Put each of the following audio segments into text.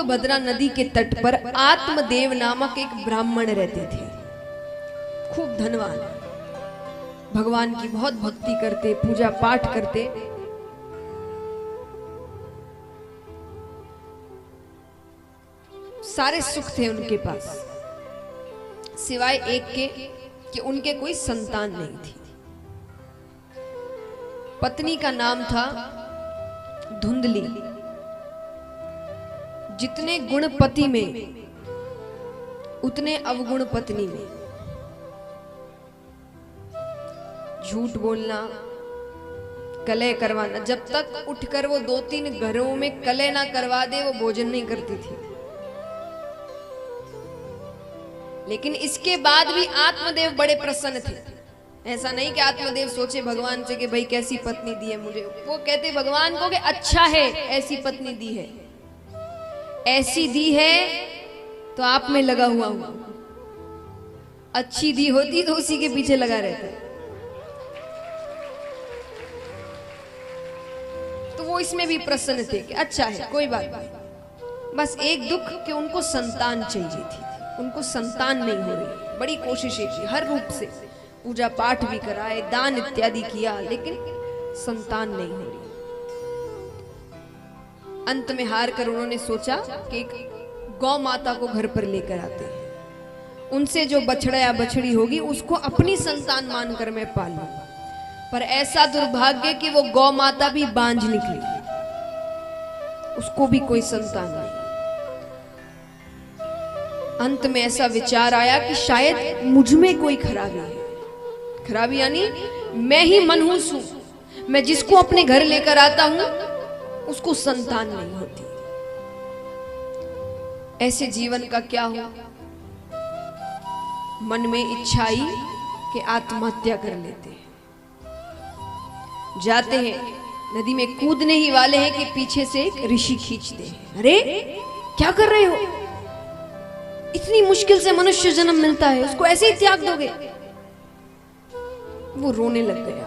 तुंगभद्रा नदी के तट पर आत्मदेव नामक एक ब्राह्मण रहते थे, खूब धनवान, भगवान की बहुत भक्ति करते, पूजा पाठ करते। सारे सुख थे उनके पास, सिवाय एक के कि उनके कोई संतान नहीं थी। पत्नी का नाम था धुंधली। जितने गुण पति में उतने अवगुण पत्नी में। झूठ बोलना, कलह करवाना, जब तक उठकर वो 2-3 घरों में कलह ना करवा दे वो भोजन नहीं करती थी। लेकिन इसके बाद भी आत्मदेव बड़े प्रसन्न थे। ऐसा नहीं कि आत्मदेव सोचे भगवान से कि भाई कैसी पत्नी दी है मुझे, वो कहते भगवान को कि अच्छा है ऐसी पत्नी दी है, ऐसी दी है तो आप में लगा हुआ हूं, अच्छी दी होती तो उसी के पीछे लगा रहता। तो वो इसमें भी प्रसन्न थे कि अच्छा है कोई बात नहीं। बस एक दुख कि उनको संतान चाहिए थी, उनको संतान नहीं हो रही। बड़ी कोशिशें की, हर रूप से पूजा पाठ भी कराए, दान इत्यादि किया, लेकिन संतान नहीं हो रही। अंत में हार कर उन्होंने सोचा कि एक गौ माता को घर पर लेकर आते हैं, उनसे जो बछड़ा या बछड़ी होगी उसको अपनी संतान मानकर मैं पालूं। पर ऐसा दुर्भाग्य कि वो गौ माता भी बांझ निकली, उसको भी कोई संतान नहीं। अंत में ऐसा विचार आया कि शायद मुझ में कोई खराबी है। खराबी यानी मैं ही मनहूस हूं, मैं जिसको अपने घर लेकर आता हूं उसको संतान नहीं होती। ऐसे जीवन का क्या हो? मन में इच्छा आई कि आत्महत्या कर लेते हैं। जाते हैं, नदी में कूदने ही वाले हैं कि पीछे से एक ऋषि खींचते हैं। अरे क्या कर रहे हो? इतनी मुश्किल से मनुष्य जन्म मिलता है, उसको ऐसे ही त्याग दोगे? वो रोने लग गया।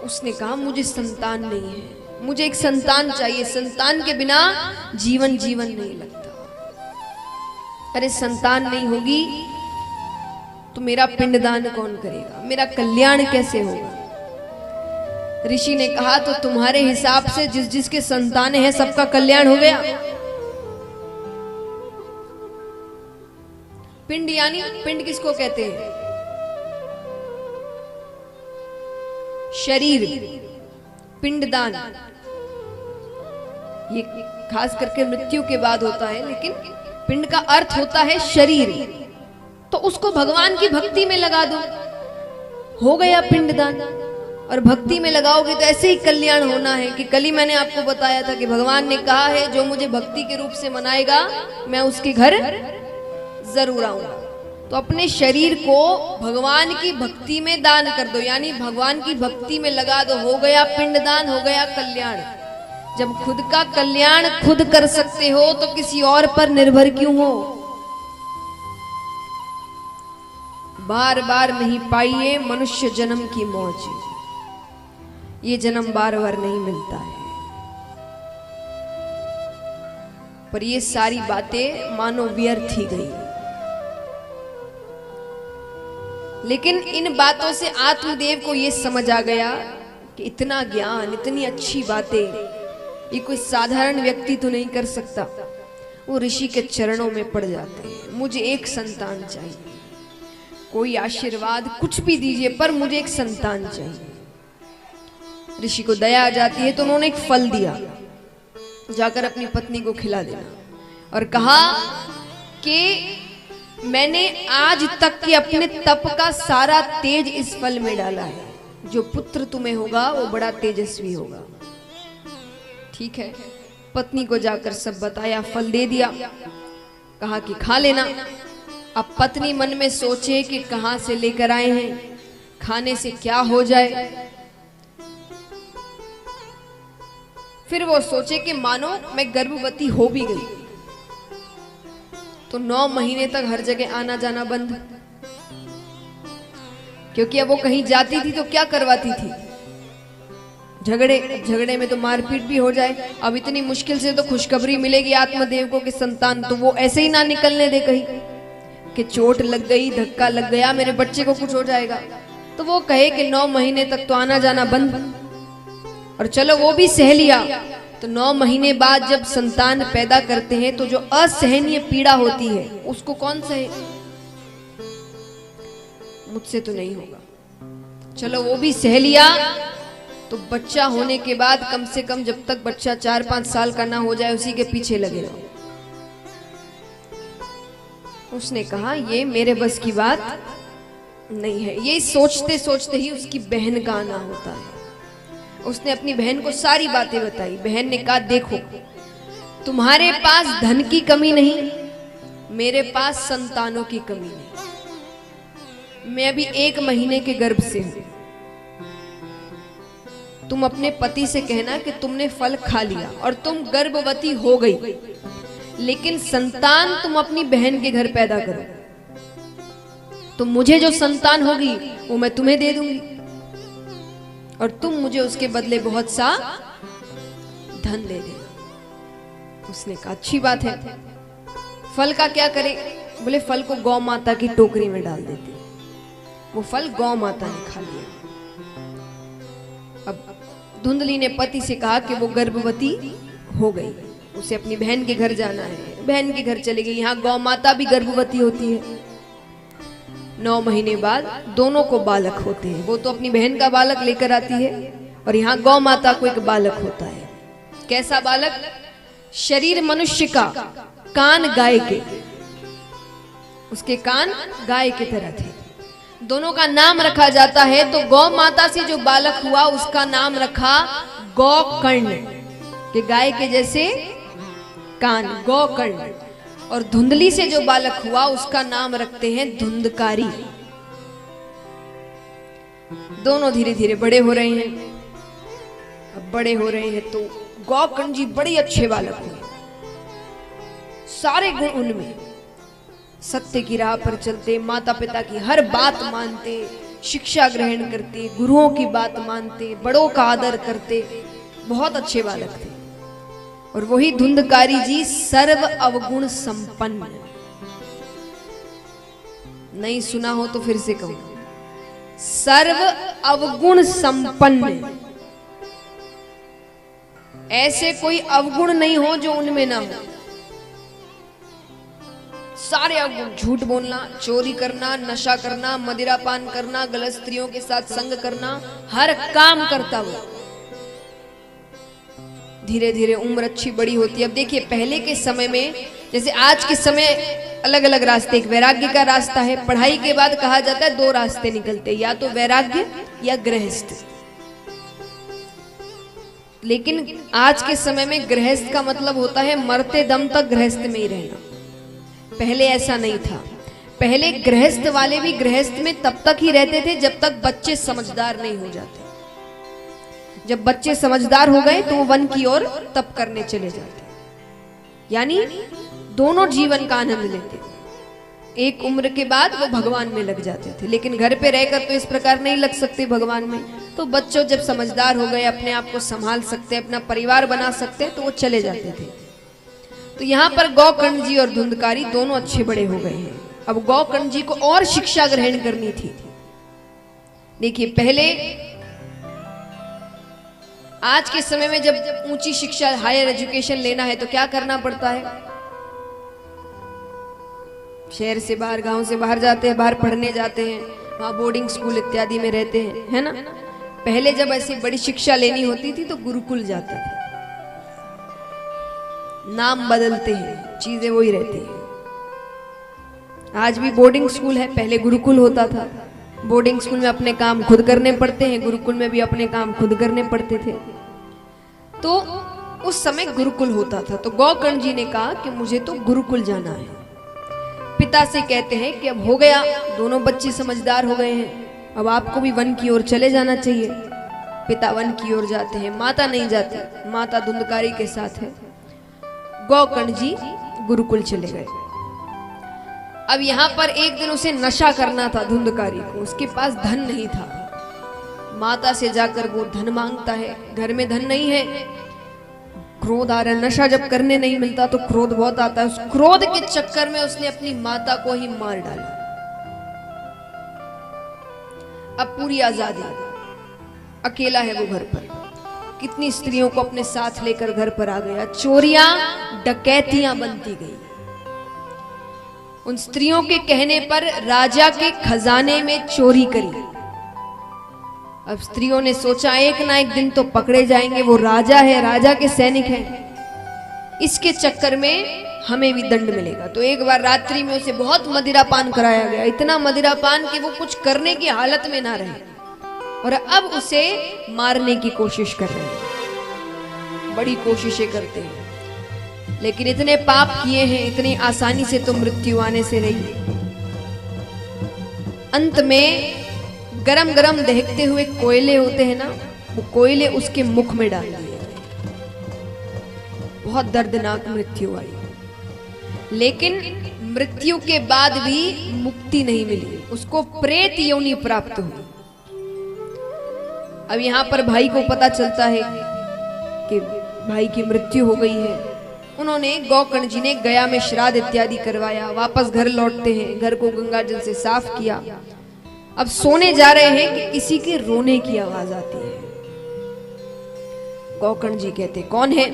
उसने कहा मुझे संतान नहीं है, मुझे एक संतान चाहिए, संतान के बिना जीवन जीवन नहीं लगता। अरे संतान नहीं होगी तो मेरा पिंडदान कौन करेगा, मेरा कल्याण कैसे होगा? ऋषि ने कहा तो तुम्हारे हिसाब से जिस जिसके संतान है सबका कल्याण हो गया। पिंड यानी पिंड किसको कहते हैं? शरीर, पिंडदान। ये खास करके मृत्यु के बाद होता है, लेकिन पिंड का अर्थ होता है शरीर। तो उसको भगवान की भक्ति में लगा दो, हो गया पिंडदान। और भक्ति में लगाओगे तो ऐसे ही कल्याण होना है कि कल ही मैंने आपको बताया था कि भगवान ने कहा है जो मुझे भक्ति के रूप से मनाएगा मैं उसके घर जरूर आऊंगा। तो अपने शरीर को भगवान की भक्ति में दान कर दो, यानी भगवान की भक्ति में लगा दो, हो गया पिंडदान, हो गया कल्याण। जब खुद का कल्याण खुद कर सकते हो तो किसी और पर निर्भर क्यों हो? बार बार नहीं पाइए मनुष्य जन्म की मौज, ये जन्म बार बार नहीं मिलता है। पर ये सारी बातें मानो व्यर्थ ही गई। लेकिन इन बातों से आत्मदेव को यह समझ आ गया कि इतना ज्ञान, इतनी अच्छी बातें ये कोई साधारण व्यक्ति तो नहीं कर सकता। वो ऋषि के चरणों में पड़ जाते हैं। मुझे एक संतान चाहिए, कोई आशीर्वाद कुछ भी दीजिए पर मुझे एक संतान चाहिए। ऋषि को दया आ जाती है तो उन्होंने एक फल दिया, जाकर अपनी पत्नी को खिला देना और कहा कि मैंने आज तक के अपने तप का सारा तेज इस फल में डाला है, जो पुत्र तुम्हें होगा वो बड़ा तेजस्वी होगा। ठीक है, पत्नी को जाकर सब बताया, फल दे दिया, कहा कि खा लेना। अब पत्नी मन में सोचे कि कहां से लेकर आए हैं, खाने से क्या हो जाए। फिर वो सोचे कि मानो मैं गर्भवती हो भी गई तो 9 महीने तक हर जगह आना जाना बंद, क्योंकि अब वो कहीं जाती थी तो क्या करवाती थी? झगड़े में तो मारपीट भी हो जाए। अब इतनी मुश्किल से तो खुशखबरी मिलेगी आत्मदेव को कि संतान, तो वो ऐसे ही ना निकलने दे कहीं कि चोट लग गई, धक्का लग गया, मेरे बच्चे को कुछ हो जाएगा। तो वो कहे कि 9 महीने तक तो आना जाना बंद, और चलो वो भी सह लिया। तो 9 महीने बाद जब संतान पैदा करते हैं तो जो असहनीय पीड़ा होती है उसको कौन सहे? मुझसे तो नहीं होगा। चलो वो भी सह लिया। तो बच्चा होने के बाद कम से कम जब तक बच्चा 4-5 साल का ना हो जाए उसी के पीछे लगे रहो। उसने कहा ये मेरे बस की बात नहीं है। ये सोचते सोचते ही उसकी बहन का आना होता है। उसने अपनी बहन को सारी बातें बताई। बहन ने कहा देखो, तुम्हारे पास धन की कमी नहीं, मेरे पास संतानों की कमी नहीं। मैं अभी 1 महीने के गर्भ से हूं। तुम अपने पति से कहना कि तुमने फल खा लिया और तुम गर्भवती हो गई, लेकिन संतान तुम अपनी बहन के घर पैदा करो, तो मुझे जो संतान होगी वो मैं तुम्हें दे दूंगी और तुम मुझे उसके बदले बहुत सा धन दे देना। उसने कहा अच्छी बात है। फल का क्या करें? बोले फल को गौ माता की टोकरी में डाल देते। वो फल गौ माता ने खा लिया। अब धुंधली ने पति से कहा कि वो गर्भवती हो गई, उसे अपनी बहन के घर जाना है। बहन के घर चली गई। यहाँ गौ माता भी गर्भवती होती है। 9 महीने बाद दोनों को बालक होते हैं। वो तो अपनी बहन का बालक लेकर आती है और यहाँ गौ माता को एक बालक होता है। कैसा बालक? शरीर मनुष्य का, कान गाय के। उसके कान गाय की तरह थे। दोनों का नाम रखा जाता है। तो गौ माता से जो बालक हुआ उसका नाम रखा गौकर्ण, कि गाय के जैसे कान, गौकर्ण। और धुंधली से जो बालक हुआ उसका नाम रखते हैं धुंधकारी। दोनों धीरे धीरे बड़े हो रहे हैं। अब बड़े हो रहे हैं तो गौकर्ण जी बड़े अच्छे बालक हुए। सारे गुण उनमें, सत्य की राह पर चलते, माता पिता की हर बात मानते, शिक्षा ग्रहण करते, गुरुओं की बात मानते, बड़ों का आदर करते, बहुत अच्छे बालक थे। और वही धुंधकारी जी सर्व अवगुण संपन्न। नहीं सुना हो तो फिर से कहूं, सर्व अवगुण संपन्न। ऐसे कोई अवगुण नहीं हो जो उनमें ना हो। सारे अवगुण, झूठ बोलना, चोरी करना, नशा करना, मदिरा पान करना, गलत स्त्रियों के साथ संग करना, हर काम करता वो। धीरे धीरे उम्र अच्छी बड़ी होती है। अब देखिए पहले के समय में, जैसे आज के समय अलग अलग रास्ते, एक वैराग्य का रास्ता है। पढ़ाई के बाद कहा जाता है 2 रास्ते निकलते, या तो वैराग्य या गृहस्थ। लेकिन आज के समय में गृहस्थ का मतलब होता है मरते दम तक गृहस्थ में ही रहना। पहले ऐसा नहीं था। पहले गृहस्थ वाले भी गृहस्थ में तब तक ही रहते थे जब तक बच्चे समझदार नहीं हो जाते। जब बच्चे समझदार हो गए तो वो वन की ओर तप करने चले जाते, यानी दोनों जीवन का आनंद लेते। एक उम्र के बाद वो भगवान में लग जाते थे। लेकिन घर पे रहकर तो इस प्रकार नहीं लग सकते भगवान में। तो बच्चों जब समझदार हो गए, अपने आप को संभाल सकते, अपना परिवार बना सकते, तो वो चले जाते थे। तो यहाँ पर गौकर्ण जी और धुंधकारी दोनों अच्छे बड़े हो गए हैं। अब गौकर्ण जी को और शिक्षा ग्रहण करनी थी। देखिए पहले, आज के समय में जब ऊंची शिक्षा, हायर एजुकेशन लेना है तो क्या करना पड़ता है? शहर से बाहर, गांव से बाहर जाते हैं, बाहर पढ़ने जाते हैं, वहां बोर्डिंग स्कूल इत्यादि में रहते हैं, है ना। पहले जब ऐसी बड़ी शिक्षा लेनी होती थी तो गुरुकुल जाते थे। नाम बदलते हैं, चीजें वही रहती हैं। आज भी बोर्डिंग स्कूल है, पहले गुरुकुल होता था। बोर्डिंग स्कूल में अपने काम खुद करने पड़ते हैं, गुरुकुल में भी अपने काम खुद करने पड़ते थे। तो उस समय गुरुकुल होता था। तो गौकर्ण जी ने कहा कि मुझे तो गुरुकुल जाना है। पिता से कहते हैं कि अब हो गया, दोनों बच्चे समझदार हो गए हैं, अब आपको भी वन की ओर चले जाना चाहिए। पिता वन की ओर जाते हैं, माता नहीं जाती, माता धुंधकारी के साथ है। गौकर्ण जी गुरुकुल चले गए। अब यहाँ पर एक दिन उसे नशा करना था धुंधकारी को, उसके पास धन नहीं था। माता से जाकर वो धन मांगता है, घर में धन नहीं है, क्रोध आ रहा है, नशा जब करने नहीं मिलता तो क्रोध बहुत आता है, उस क्रोध के चक्कर में उसने अपनी माता को ही मार डाला। अब पूरी आजादी, अकेला है वो घर पर, कितनी स्त्रियों को अपने साथ लेकर घर पर आ गया, चोरियां डकैतियां बनती गई। उन स्त्रियों के कहने पर राजा के खजाने में चोरी करी। अब स्त्रियों ने सोचा एक ना एक दिन तो पकड़े जाएंगे, वो राजा है, राजा के सैनिक हैं, इसके चक्कर में हमें भी दंड मिलेगा। तो एक बार रात्रि में उसे बहुत मदिरा पान कराया गया, इतना मदिरा पान कि वो कुछ करने की हालत में ना रहे, और अब उसे मारने की कोशिश कर रहे हैं, बड़ी कोशिशें करते हैं, लेकिन इतने पाप किए हैं, इतनी आसानी से तो मृत्यु आने से रही। अंत में गरम गरम दहकते हुए कोयले होते हैं ना, वो कोयले उसके मुख में डाल दिए। बहुत दर्दनाक मृत्यु आई, लेकिन मृत्यु के बाद भी मुक्ति नहीं मिली, उसको प्रेत योनि प्राप्त हुई। अब यहां पर भाई को पता चलता है कि भाई की मृत्यु हो गई है। उन्होंने गौकर्ण जी ने गया में श्राद्ध इत्यादि करवाया, वापस घर लौटते हैं, घर को गंगा जल से साफ किया। अब सोने जा रहे हैं कि किसी के रोने की आवाज आती है। गौकर्ण जी कहते कौन है?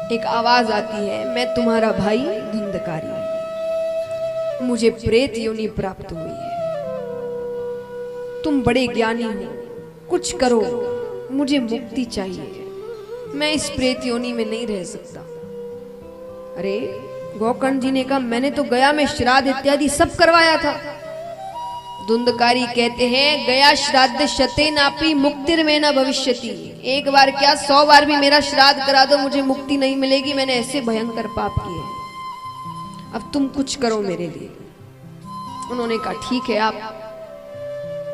एक आवाज आती है, मैं तुम्हारा भाई धुंधकारी, मुझे प्रेत योनि प्राप्त हुई है, तुम बड़े ज्ञानी हो, कुछ करो, मुझे मुक्ति चाहिए, मैं इस प्रेत योनि में नहीं रह सकता। अरे गौकर्ण जी ने कहा मैंने तो गया में श्राद्ध इत्यादि सब करवाया था। धुंधकारी कहते हैं गया श्राद्ध शते नापी मुक्तिर में न भविष्यति, एक बार क्या 100 बार भी मेरा श्राद्ध करा दो मुझे मुक्ति नहीं मिलेगी, मैंने ऐसे भयंकर पाप किए, अब तुम कुछ करो मेरे लिए। उन्होंने कहा ठीक है आप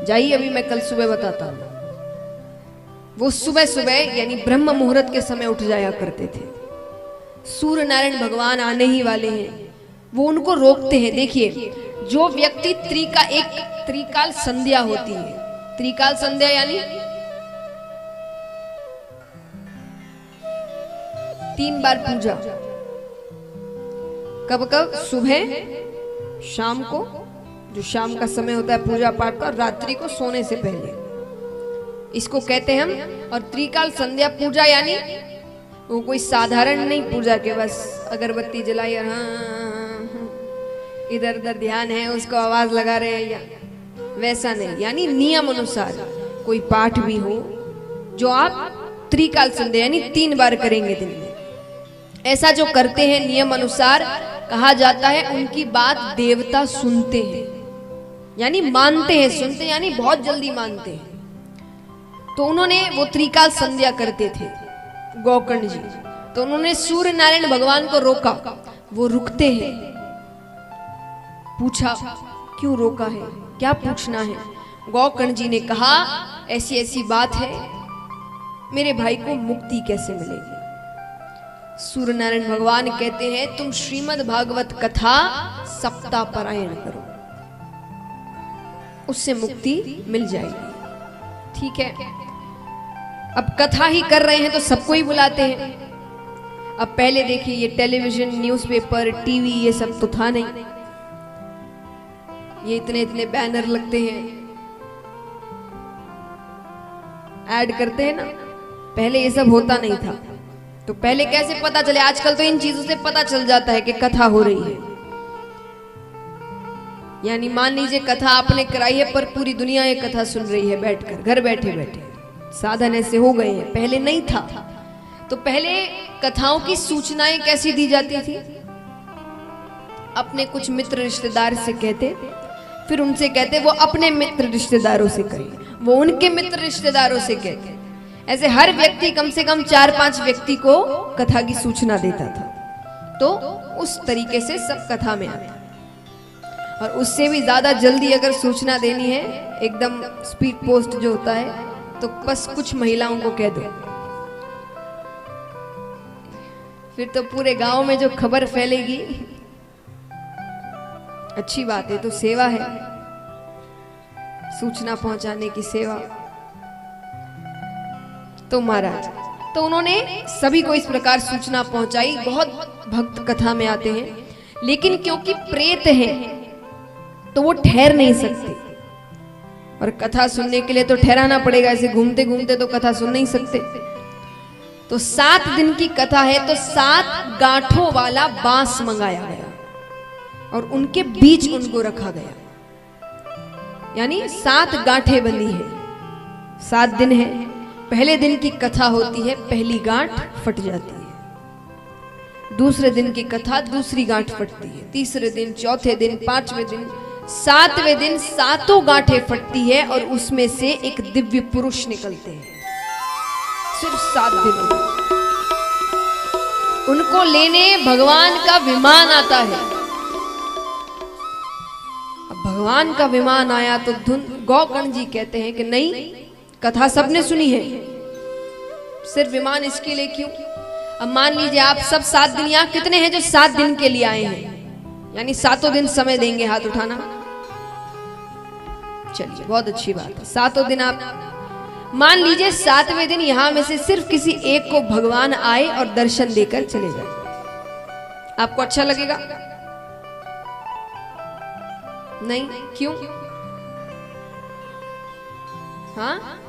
जाइए, अभी मैं कल सुबह बताता हूं। वो सुबह सुबह यानी ब्रह्म मुहूर्त के समय उठ जाया करते थे। सूर्य नारायण भगवान आने ही वाले हैं, वो उनको रोकते हैं। देखिए जो व्यक्ति त्रिकाल संध्या होती है, त्रिकाल संध्या यानी 3 बार पूजा, कब कब? सुबह, शाम को, जो शाम का समय होता है पूजा पाठ का, और रात्रि को सोने से पहले, इसको कहते हैं हम। और त्रिकाल संध्या पूजा यानी वो कोई साधारण नहीं पूजा के बस अगरबत्ती जलाई और हाँ इधर उधर ध्यान है उसको आवाज लगा रहे हैं, या वैसा नहीं, यानी नियम अनुसार कोई पाठ भी हो जो आप त्रिकाल संध्या यानी 3 बार करेंगे दिन में। ऐसा जो करते हैं नियम अनुसार, कहा जाता है उनकी बात देवता सुनते हैं, यानी मानते हैं, सुनते यानी बहुत जल्दी मानते हैं। तो उन्होंने वो त्रिकाल संध्या करते थे गौकर्ण जी, तो उन्होंने सूर्य नारायण भगवान को रोका, वो रुकते हैं। पूछा क्यों रोका है, क्या पूछना है? गौकर्ण जी ने कहा ऐसी ऐसी बात है, मेरे भाई को मुक्ति कैसे मिलेगी? सूर्य नारायण भगवान कहते हैं तुम श्रीमद् भागवत कथा सप्ताह पारायण करो, उससे मुक्ति मिल जाएगी। ठीक है, अब कथा ही कर रहे हैं तो सबको ही बुलाते हैं। अब पहले देखिए ये टेलीविजन, न्यूज़पेपर, टीवी ये सब तो था नहीं, ये इतने इतने बैनर लगते हैं, ऐड करते हैं ना, पहले ये सब होता नहीं था। तो पहले कैसे पता चले? आजकल तो इन चीजों से पता चल जाता है कि कथा हो रही है। यानी मान लीजिए कथा आपने कराई है पर पूरी दुनिया ये कथा सुन रही है बैठकर, घर बैठे बैठे। साधन ऐसे हो गए हैं, पहले नहीं था। तो पहले कथाओं की सूचनाएं कैसी दी जाती थी? अपने कुछ मित्र रिश्तेदार से कहते, फिर उनसे कहते, वो अपने मित्र रिश्तेदारों से कहे, वो उनके मित्र रिश्तेदारों से कहते। ऐसे हर व्यक्ति कम से कम 4-5 व्यक्ति को कथा की सूचना देता था। तो उस तरीके से सब कथा में आता। और उससे भी ज्यादा जल्दी अगर सूचना देनी है, एकदम स्पीड पोस्ट जो होता है, तो बस कुछ महिलाओं को कह दो, फिर तो पूरे गांव में जो खबर फैलेगी। अच्छी बात है, तो सेवा है, सूचना पहुंचाने की सेवा। तो महाराज, तो उन्होंने सभी को इस प्रकार सूचना पहुंचाई। बहुत भक्त कथा में आते हैं, लेकिन क्योंकि प्रेत हैं तो वो ठहर नहीं सकते, और कथा सुनने के लिए तो ठहराना पड़ेगा, ऐसे घूमते घूमते तो कथा सुन नहीं सकते। तो 7 दिन की कथा है, तो 7 गांठों वाला बांस मंगाया गया और उनके बीच उनको रखा गया, यानी 7 गांठें बंधी है। 7 दिन है, पहले दिन की कथा होती है, पहली गांठ फट जाती है। दूसरे दिन की कथा, दूसरी गांठ फटती है। तीसरे दिन, चौथे दिन, 5वें दिन, 7वें दिन 7 गांठें फटती है और उसमें से एक दिव्य पुरुष निकलते हैं। सिर्फ 7 दिन उनको लेने भगवान का विमान आता है। अब भगवान का विमान आया तो गौकर्ण जी कहते हैं कि नहीं, कथा सबने सुनी है, सिर्फ विमान इसके लिए क्यों? अब मान लीजिए आप सब 7 दिन, यहाँ कितने हैं जो 7 दिन के लिए आए हैं, यानी 7 दिन समय देंगे? हाथ उठाना। चलिए, बहुत अच्छी बात है। 7 दिन आप मान लीजिए, 7वें दिन यहां में से सिर्फ किसी एक को भगवान आए और दर्शन देकर चले जाए, आपको अच्छा लगेगा? नहीं, क्यों? हाँ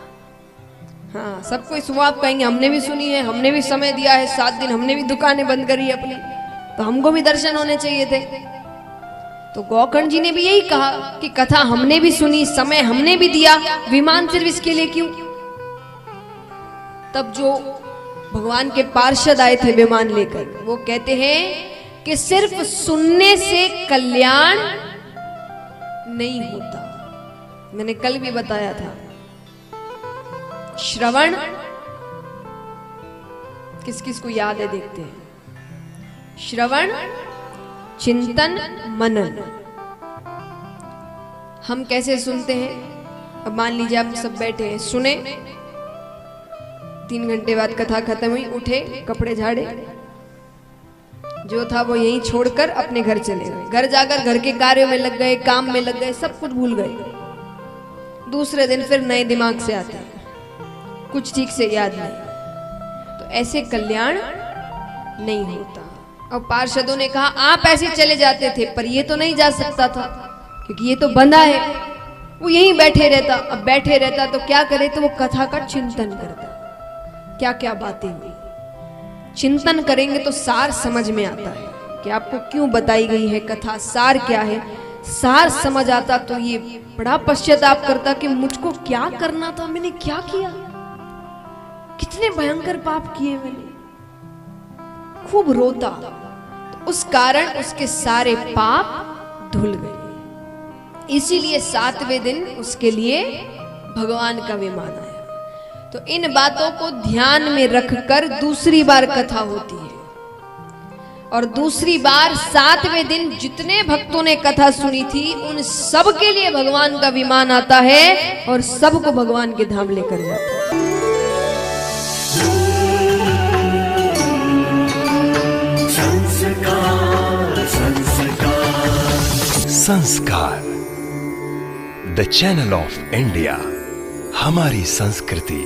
हाँ, सबको सुबह आप कहेंगे हमने भी सुनी है, हमने भी समय दिया है 7 दिन, हमने भी दुकानें बंद करी अपनी, तो हमको भी दर्शन होने चाहिए थे। तो गौकर्ण जी ने भी यही कहा कि कथा हमने भी सुनी, समय हमने भी दिया, विमान सिर्फ इसके लिए क्यों? तब जो भगवान के पार्षद आए थे विमान लेकर, वो कहते हैं कि सिर्फ सुनने से कल्याण नहीं होता। मैंने कल भी बताया था, श्रवण किस किस को याद है? देखते हैं। श्रवण, चिंतन, मनन। हम कैसे सुनते हैं? अब मान लीजिए आप सब बैठे हैं, सुने, 3 घंटे बाद कथा खत्म हुई, उठे, कपड़े झाड़े, जो था वो यहीं छोड़कर अपने घर चले गए। घर जाकर घर के कार्यों में लग गए, काम में लग गए, सब कुछ भूल गए। दूसरे दिन फिर नए दिमाग से आते हैं, कुछ ठीक से याद नहीं। तो ऐसे कल्याण नहीं होता। और पार्षदों ने कहा आप ऐसे चले जाते थे, पर ये तो नहीं जा सकता था क्योंकि ये तो बंधा है, वो यहीं बैठे रहता। अब बैठे रहता तो क्या करे? तो वो कथा का चिंतन करता, क्या क्या बातें हुई। चिंतन करेंगे तो सार समझ में आता है कि आपको क्यों बताई गई है कथा, सार क्या है। सार समझ आता तो ये बड़ा पश्चाताप करता कि मुझको क्या करना था, मैंने क्या किया, कितने भयंकर पाप किए मैंने, खूब रोता। तो उस कारण उसके सारे पाप धुल गए। इसीलिए 7वें दिन उसके लिए भगवान का विमान आया। तो इन बातों को ध्यान में रखकर दूसरी बार कथा होती है, और दूसरी बार 7वें दिन जितने भक्तों ने कथा सुनी थी उन सब के लिए भगवान का विमान आता है और सबको भगवान के धाम लेकर जाता है। संस्कार, द चैनल ऑफ इंडिया, हमारी संस्कृति।